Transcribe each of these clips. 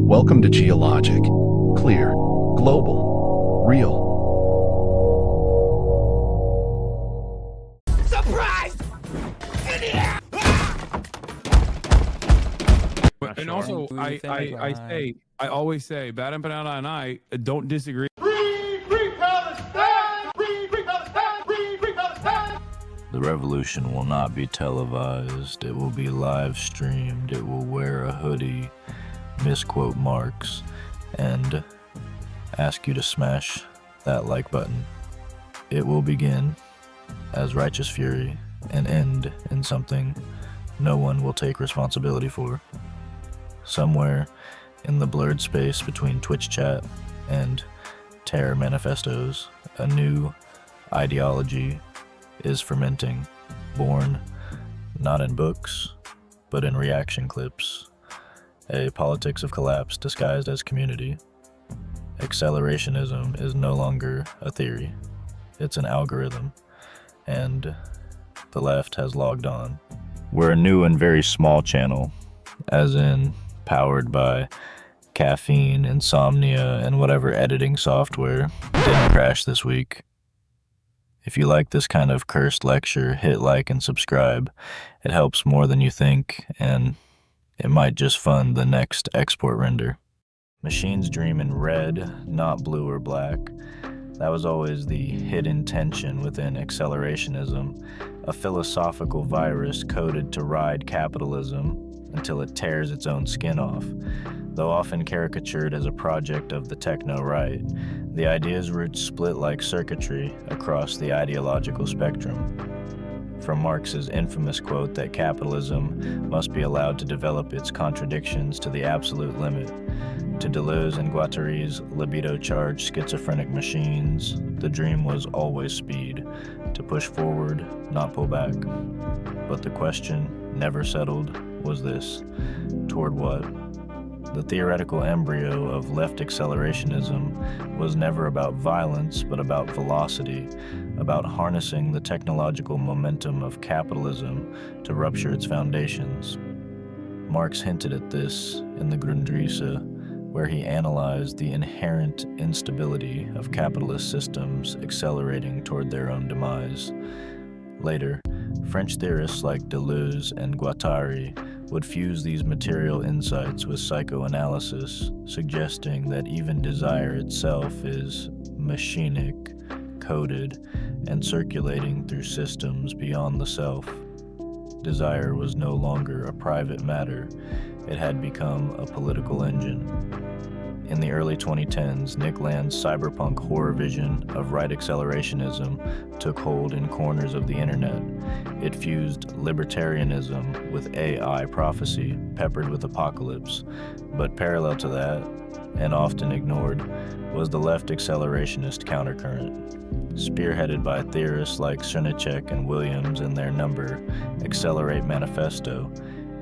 Welcome to Geologic. Clear, global, real. Surprise! Idiot! And also, I always say, bad empanada and I don't disagree. Free Palestine! Free Palestine! Free Palestine! The revolution will not be televised. It will be live streamed. It will wear a hoodie, misquote Marx, and ask you to smash that like button. It will begin as righteous fury and end in something no one will take responsibility for. Somewhere in the blurred space between Twitch chat and terror manifestos, a new ideology is fermenting, born not in books, but in reaction clips. A politics of collapse disguised as community. Accelerationism is no longer a theory. It's an algorithm, and the left has logged on. We're a new and very small channel, as in powered by caffeine, insomnia, and whatever editing software didn't crash this week. If you like this kind of cursed lecture, hit like and subscribe. It helps more than you think, and it might just fund the next export render. Machines dream in red, not blue or black. That was always the hidden tension within accelerationism, a philosophical virus coded to ride capitalism until it tears its own skin off. Though often caricatured as a project of the techno-right, the idea's roots split like circuitry across the ideological spectrum. From Marx's infamous quote that capitalism must be allowed to develop its contradictions to the absolute limit, to Deleuze and Guattari's libido-charged schizophrenic machines, the dream was always speed, to push forward, not pull back. But the question, never settled, was this: toward what? The theoretical embryo of left accelerationism was never about violence, but about velocity, about harnessing the technological momentum of capitalism to rupture its foundations. Marx hinted at this in the Grundrisse, where he analyzed the inherent instability of capitalist systems accelerating toward their own demise. Later, French theorists like Deleuze and Guattari would fuse these material insights with psychoanalysis, suggesting that even desire itself is machinic, coded, and circulating through systems beyond the self. Desire was no longer a private matter, it had become a political engine. In the early 2010s, Nick Land's cyberpunk horror vision of right accelerationism took hold in corners of the internet. It fused libertarianism with AI prophecy, peppered with apocalypse. But parallel to that, and often ignored, was the left accelerationist countercurrent. Spearheaded by theorists like Cernicek and Williams in their number Accelerate Manifesto,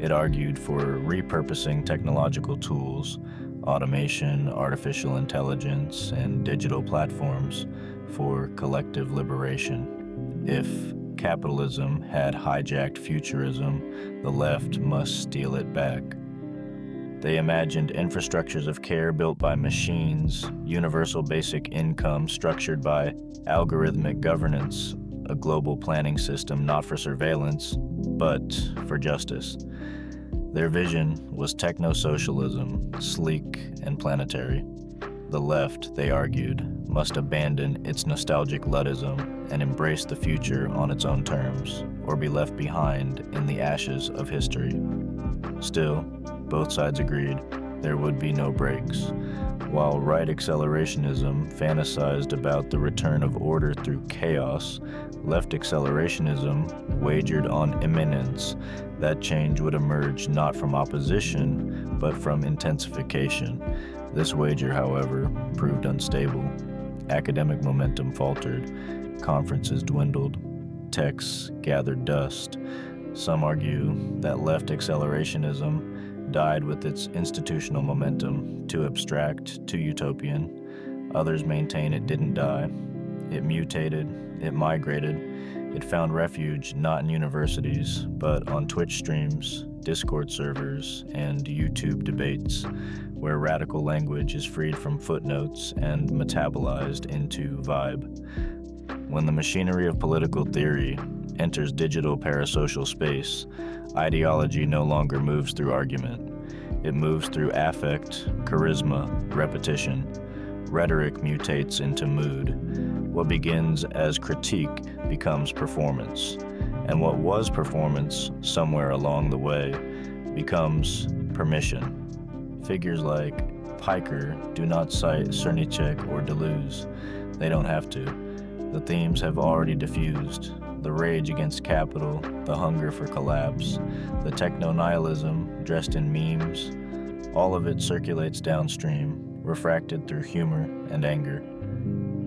it argued for repurposing technological tools, automation, artificial intelligence, and digital platforms for collective liberation. If capitalism had hijacked futurism, the left must steal it back. They imagined infrastructures of care built by machines, universal basic income structured by algorithmic governance, a global planning system not for surveillance, but for justice. Their vision was techno-socialism, sleek and planetary. The left, they argued, must abandon its nostalgic Luddism and embrace the future on its own terms, or be left behind in the ashes of history. Still, both sides agreed there would be no breaks. While right accelerationism fantasized about the return of order through chaos, left accelerationism wagered on imminence. That change would emerge not from opposition, but from intensification. This wager, however, proved unstable. Academic momentum faltered, conferences dwindled, texts gathered dust. Some argue that left accelerationism died with its institutional momentum, too abstract, too utopian. Others maintain it didn't die. It mutated, it migrated, it found refuge not in universities, but on Twitch streams, Discord servers, and YouTube debates, where radical language is freed from footnotes and metabolized into vibe. When the machinery of political theory enters digital parasocial space, ideology no longer moves through argument. It moves through affect, charisma, repetition. Rhetoric mutates into mood. What begins as critique becomes performance. And what was performance somewhere along the way becomes permission. Figures like Piker do not cite Cernicek or Deleuze. They don't have to. The themes have already diffused. The rage against capital, the hunger for collapse, the techno-nihilism dressed in memes, all of it circulates downstream, refracted through humor and anger.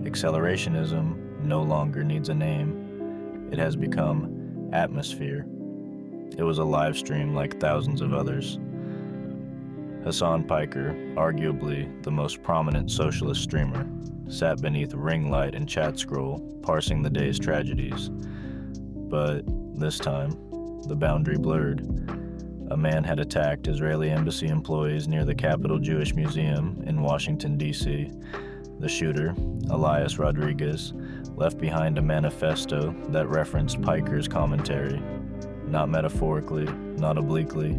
Accelerationism no longer needs a name. It has become atmosphere. It was a live stream like thousands of others. Hasan Piker, arguably the most prominent socialist streamer, sat beneath ring light and chat scroll, parsing the day's tragedies. But this time, the boundary blurred. A man had attacked Israeli embassy employees near the Capitol Jewish Museum in Washington, D.C. The shooter, Elias Rodriguez, left behind a manifesto that referenced Piker's commentary. Not metaphorically, not obliquely,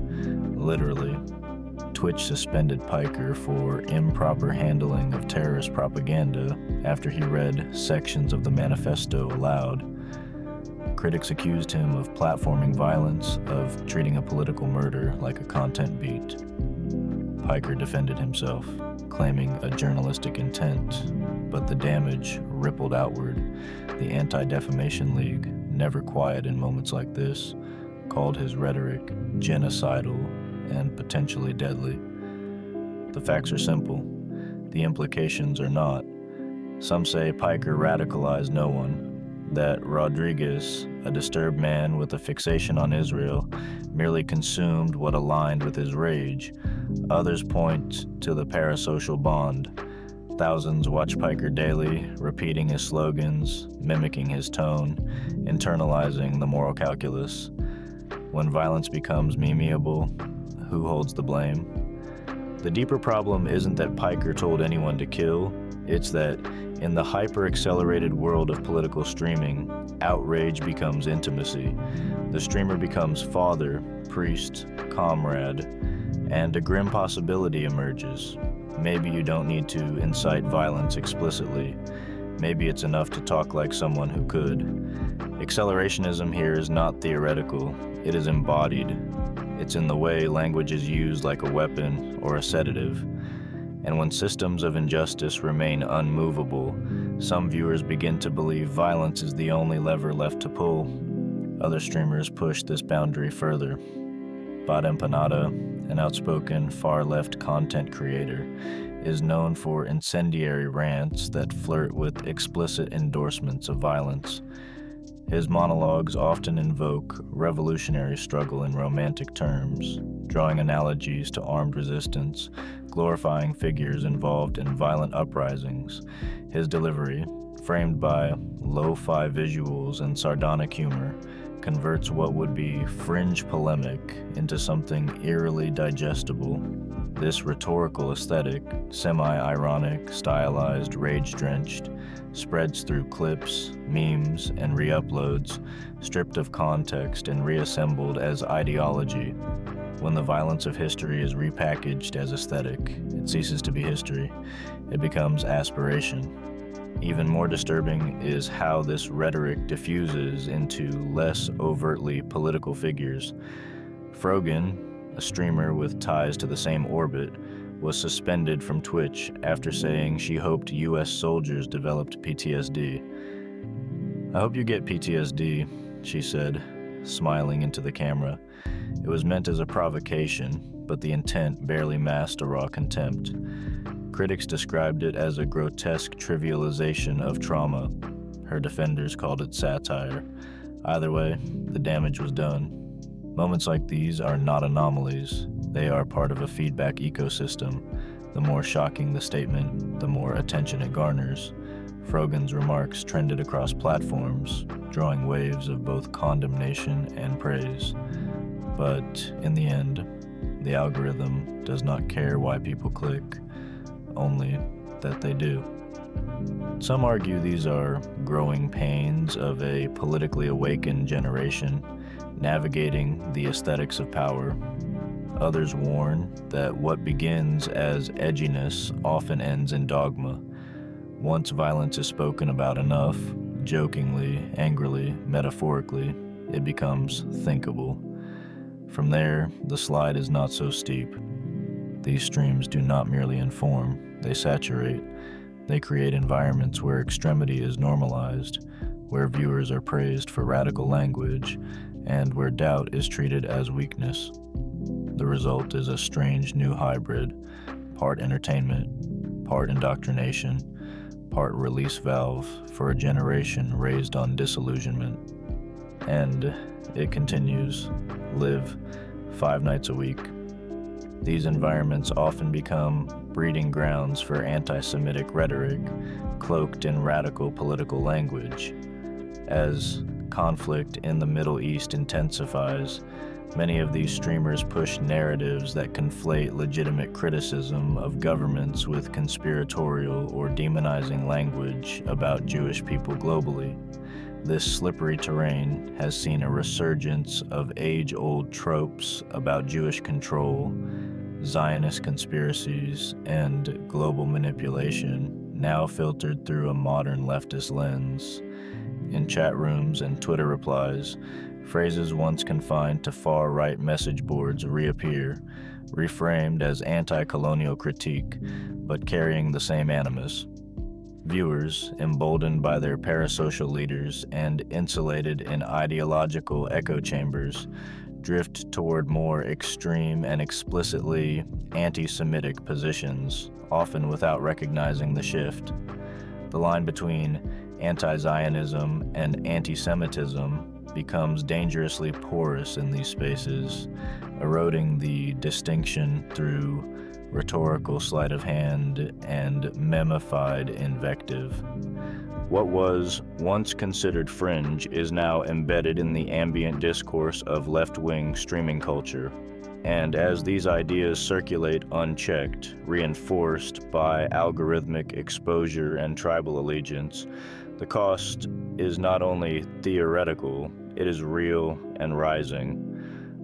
literally. Twitch suspended Piker for improper handling of terrorist propaganda after he read sections of the manifesto aloud. Critics accused him of platforming violence, of treating a political murder like a content beat. Piker defended himself, claiming a journalistic intent, but the damage rippled outward. The Anti-Defamation League, never quiet in moments like this, called his rhetoric genocidal and potentially deadly. The facts are simple. The implications are not. Some say Piker radicalized no one, that Rodriguez, a disturbed man with a fixation on Israel, merely consumed what aligned with his rage. Others point to the parasocial bond. Thousands watch Piker daily, repeating his slogans, mimicking his tone, internalizing the moral calculus. When violence becomes memeable, who holds the blame? The deeper problem isn't that Piker told anyone to kill, it's that in the hyper-accelerated world of political streaming, outrage becomes intimacy. The streamer becomes father, priest, comrade, and a grim possibility emerges. Maybe you don't need to incite violence explicitly. Maybe it's enough to talk like someone who could. Accelerationism here is not theoretical, it is embodied. It's in the way language is used like a weapon or a sedative. And when systems of injustice remain unmovable, some viewers begin to believe violence is the only lever left to pull. Other streamers push this boundary further. Bad Empanada, an outspoken far-left content creator, is known for incendiary rants that flirt with explicit endorsements of violence. His monologues often invoke revolutionary struggle in romantic terms, drawing analogies to armed resistance, glorifying figures involved in violent uprisings. His delivery, framed by lo-fi visuals and sardonic humor, converts what would be fringe polemic into something eerily digestible. This rhetorical aesthetic, semi-ironic, stylized, rage-drenched, spreads through clips, memes, and re-uploads, stripped of context and reassembled as ideology. When the violence of history is repackaged as aesthetic, it ceases to be history. It becomes aspiration. Even more disturbing is how this rhetoric diffuses into less overtly political figures. Frogan, a streamer with ties to the same orbit, was suspended from Twitch after saying she hoped US soldiers developed PTSD. "I hope you get PTSD," she said, smiling into the camera. It was meant as a provocation, but the intent barely masked a raw contempt. Critics described it as a grotesque trivialization of trauma. Her defenders called it satire. Either way, the damage was done. Moments like these are not anomalies. They are part of a feedback ecosystem. The more shocking the statement, the more attention it garners. Frogan's remarks trended across platforms, drawing waves of both condemnation and praise. But in the end, the algorithm does not care why people click, only that they do. Some argue these are growing pains of a politically awakened generation navigating the aesthetics of power. Others warn that what begins as edginess often ends in dogma. Once violence is spoken about enough, jokingly, angrily, metaphorically, it becomes thinkable. From there, the slide is not so steep. These streams do not merely inform, they saturate. They create environments where extremity is normalized, where viewers are praised for radical language, and where doubt is treated as weakness. The result is a strange new hybrid, part entertainment, part indoctrination, part release valve for a generation raised on disillusionment. And it continues, live 5 nights a week. These environments often become breeding grounds for anti-Semitic rhetoric, cloaked in radical political language. As conflict in the Middle East intensifies, many of these streamers push narratives that conflate legitimate criticism of governments with conspiratorial or demonizing language about Jewish people globally. This slippery terrain has seen a resurgence of age-old tropes about Jewish control, Zionist conspiracies, and global manipulation, now filtered through a modern leftist lens. In chat rooms and Twitter replies, phrases once confined to far-right message boards reappear, reframed as anti-colonial critique, but carrying the same animus. Viewers, emboldened by their parasocial leaders and insulated in ideological echo chambers, drift toward more extreme and explicitly anti-Semitic positions, often without recognizing the shift. The line between anti-Zionism and anti-Semitism becomes dangerously porous in these spaces, eroding the distinction through rhetorical sleight of hand and memified invective. What was once considered fringe is now embedded in the ambient discourse of left-wing streaming culture. And as these ideas circulate unchecked, reinforced by algorithmic exposure and tribal allegiance, the cost is not only theoretical, it is real and rising.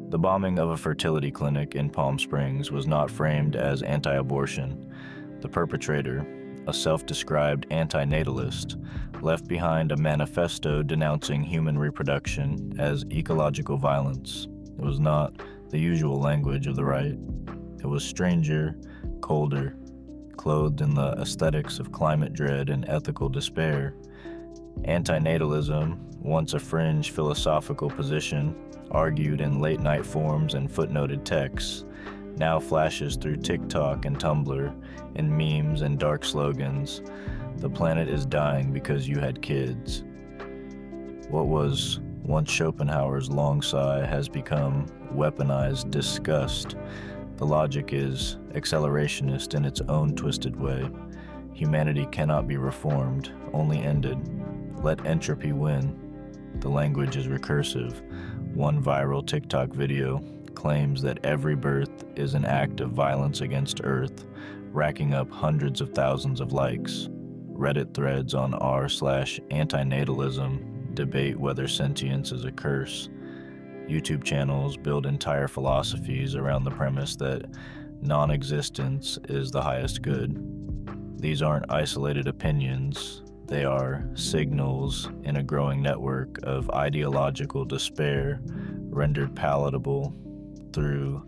The bombing of a fertility clinic in Palm Springs was not framed as anti-abortion. The perpetrator, a self-described anti-natalist, left behind a manifesto denouncing human reproduction as ecological violence. It was not the usual language of the right. It was stranger, colder, clothed in the aesthetics of climate dread and ethical despair. Anti-natalism, once a fringe philosophical position, argued in late-night forums and footnoted texts, now flashes through TikTok and Tumblr in memes and dark slogans. The planet is dying because you had kids. What was once Schopenhauer's long sigh has become weaponized disgust. The logic is accelerationist in its own twisted way. Humanity cannot be reformed, only ended. Let entropy win. The language is recursive. One viral TikTok video claims that every birth is an act of violence against Earth, racking up hundreds of thousands of likes. Reddit threads on r/antinatalism debate whether sentience is a curse. YouTube channels build entire philosophies around the premise that non-existence is the highest good. These aren't isolated opinions. They are signals in a growing network of ideological despair rendered palatable through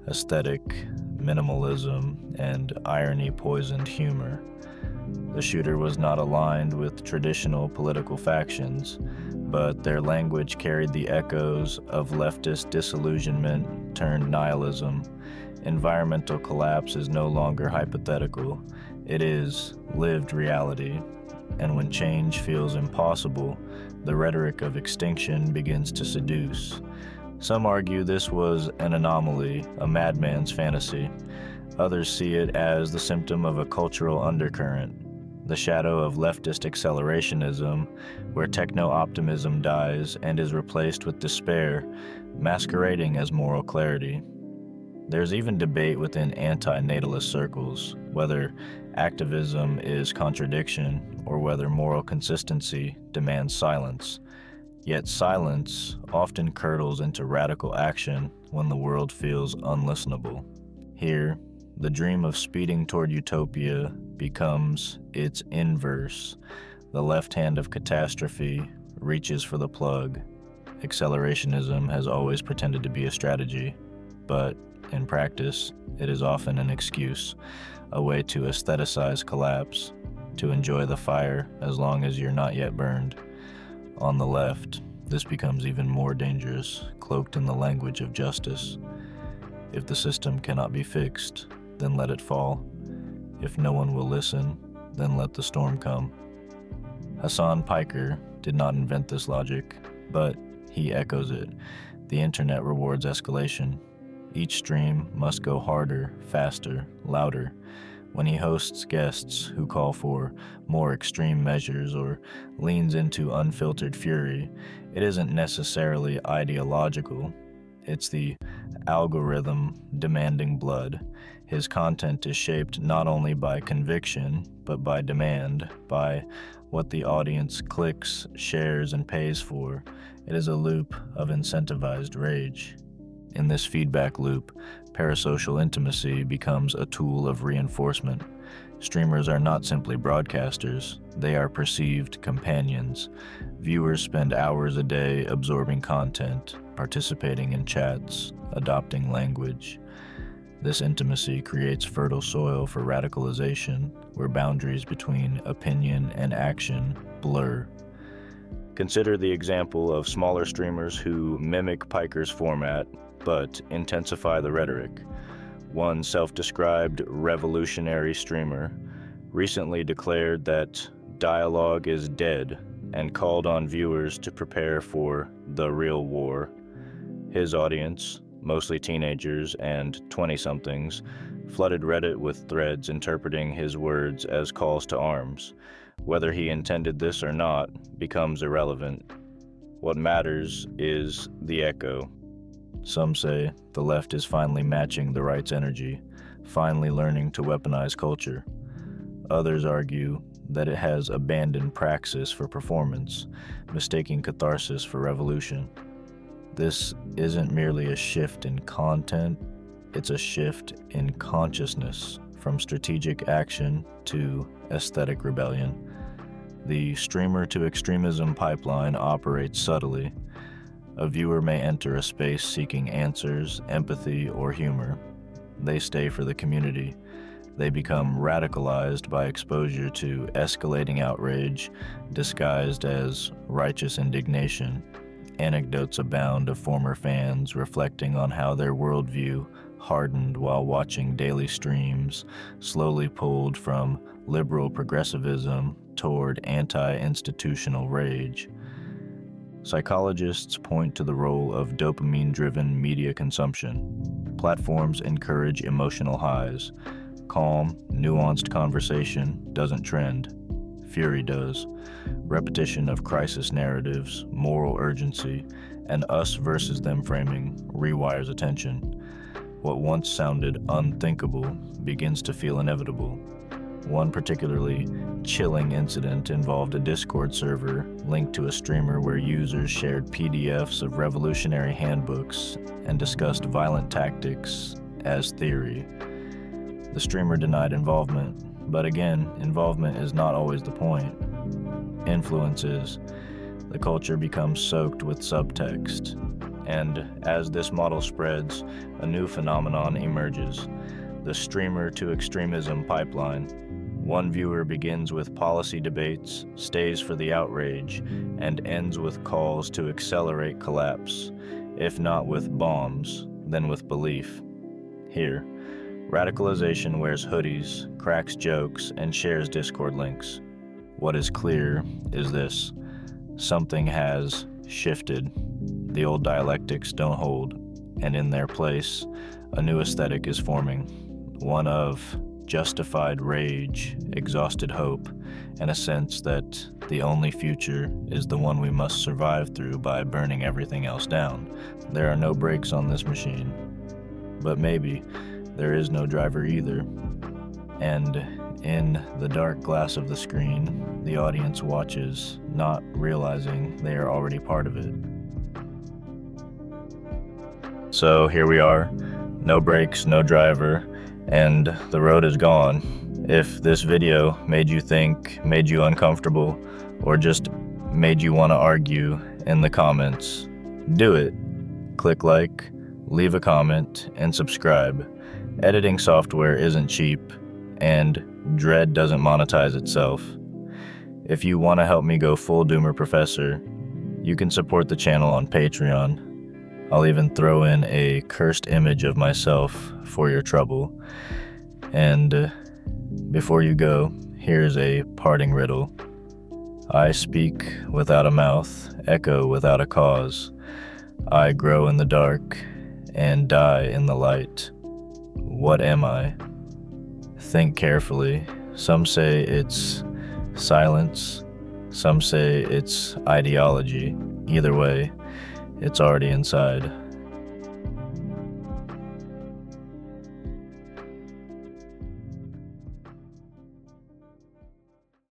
aesthetic minimalism and irony-poisoned humor. The shooter was not aligned with traditional political factions, but their language carried the echoes of leftist disillusionment turned nihilism. Environmental collapse is no longer hypothetical. It is lived reality. And when change feels impossible, the rhetoric of extinction begins to seduce. Some argue this was an anomaly, a madman's fantasy. Others see it as the symptom of a cultural undercurrent. the shadow of leftist accelerationism, where techno-optimism dies and is replaced with despair, masquerading as moral clarity. There's even debate within anti-natalist circles, whether activism is contradiction or whether moral consistency demands silence. Yet silence often curdles into radical action when the world feels unlistenable. Here, the dream of speeding toward utopia becomes its inverse. The left hand of catastrophe reaches for the plug. Accelerationism has always pretended to be a strategy, but in practice, it is often an excuse, a way to aestheticize collapse, to enjoy the fire as long as you're not yet burned. On the left, this becomes even more dangerous, cloaked in the language of justice. If the system cannot be fixed, then let it fall. If no one will listen, then let the storm come. Hasan Piker did not invent this logic, but he echoes it. The internet rewards escalation. Each stream must go harder, faster, louder. When he hosts guests who call for more extreme measures or leans into unfiltered fury, it isn't necessarily ideological. It's the algorithm demanding blood. His content is shaped not only by conviction, but by demand, by what the audience clicks, shares, and pays for. It is a loop of incentivized rage. In this feedback loop, parasocial intimacy becomes a tool of reinforcement. Streamers are not simply broadcasters, they are perceived companions. Viewers spend hours a day absorbing content, participating in chats, adopting language. This intimacy creates fertile soil for radicalization, where boundaries between opinion and action blur. Consider the example of smaller streamers who mimic Piker's format, but intensify the rhetoric. One self-described revolutionary streamer recently declared that dialogue is dead and called on viewers to prepare for the real war. His audience, mostly teenagers and 20-somethings, flooded Reddit with threads interpreting his words as calls to arms. Whether he intended this or not becomes irrelevant. What matters is the echo. Some say the left is finally matching the right's energy, finally learning to weaponize culture. Others argue that it has abandoned praxis for performance, mistaking catharsis for revolution. This isn't merely a shift in content, it's a shift in consciousness, from strategic action to aesthetic rebellion. The streamer to extremism pipeline operates subtly. A viewer may enter a space seeking answers, empathy, or humor. They stay for the community. They become radicalized by exposure to escalating outrage, disguised as righteous indignation. Anecdotes abound of former fans reflecting on how their worldview hardened while watching daily streams, slowly pulled from liberal progressivism toward anti-institutional rage. Psychologists point to the role of dopamine-driven media consumption. Platforms encourage emotional highs. Calm, nuanced conversation doesn't trend. Fury does. Repetition of crisis narratives, moral urgency, and us versus them framing rewires attention. What once sounded unthinkable begins to feel inevitable. One particularly chilling incident involved a Discord server linked to a streamer where users shared PDFs of revolutionary handbooks and discussed violent tactics as theory. The streamer denied involvement, but again, involvement is not always the point. Influence is. The culture becomes soaked with subtext, and as this model spreads, a new phenomenon emerges: the streamer to extremism pipeline. One viewer begins with policy debates, stays for the outrage, and ends with calls to accelerate collapse. If not with bombs, then with belief. Here, radicalization wears hoodies, cracks jokes, and shares Discord links. What is clear is this: something has shifted. The old dialectics don't hold, and in their place, a new aesthetic is forming, one of justified rage, exhausted hope, and a sense that the only future is the one we must survive through by burning everything else down. There are no brakes on this machine. But maybe there is no driver either. And in the dark glass of the screen, the audience watches, not realizing they are already part of it. So here we are, no brakes, no driver, and the road is gone. If this video made you think, made you uncomfortable, or just made you want to argue in the comments, do it. Click like, leave a comment, and subscribe. Editing software isn't cheap, and Dread doesn't monetize itself. If you want to help me go full Doomer Professor, you can support the channel on Patreon. I'll even throw in a cursed image of myself for your trouble. And before you go, here's a parting riddle. I speak without a mouth, echo without a cause. I grow in the dark and die in the light. What am I? Think carefully. Some say it's silence. Some say it's ideology. Either way, it's already inside.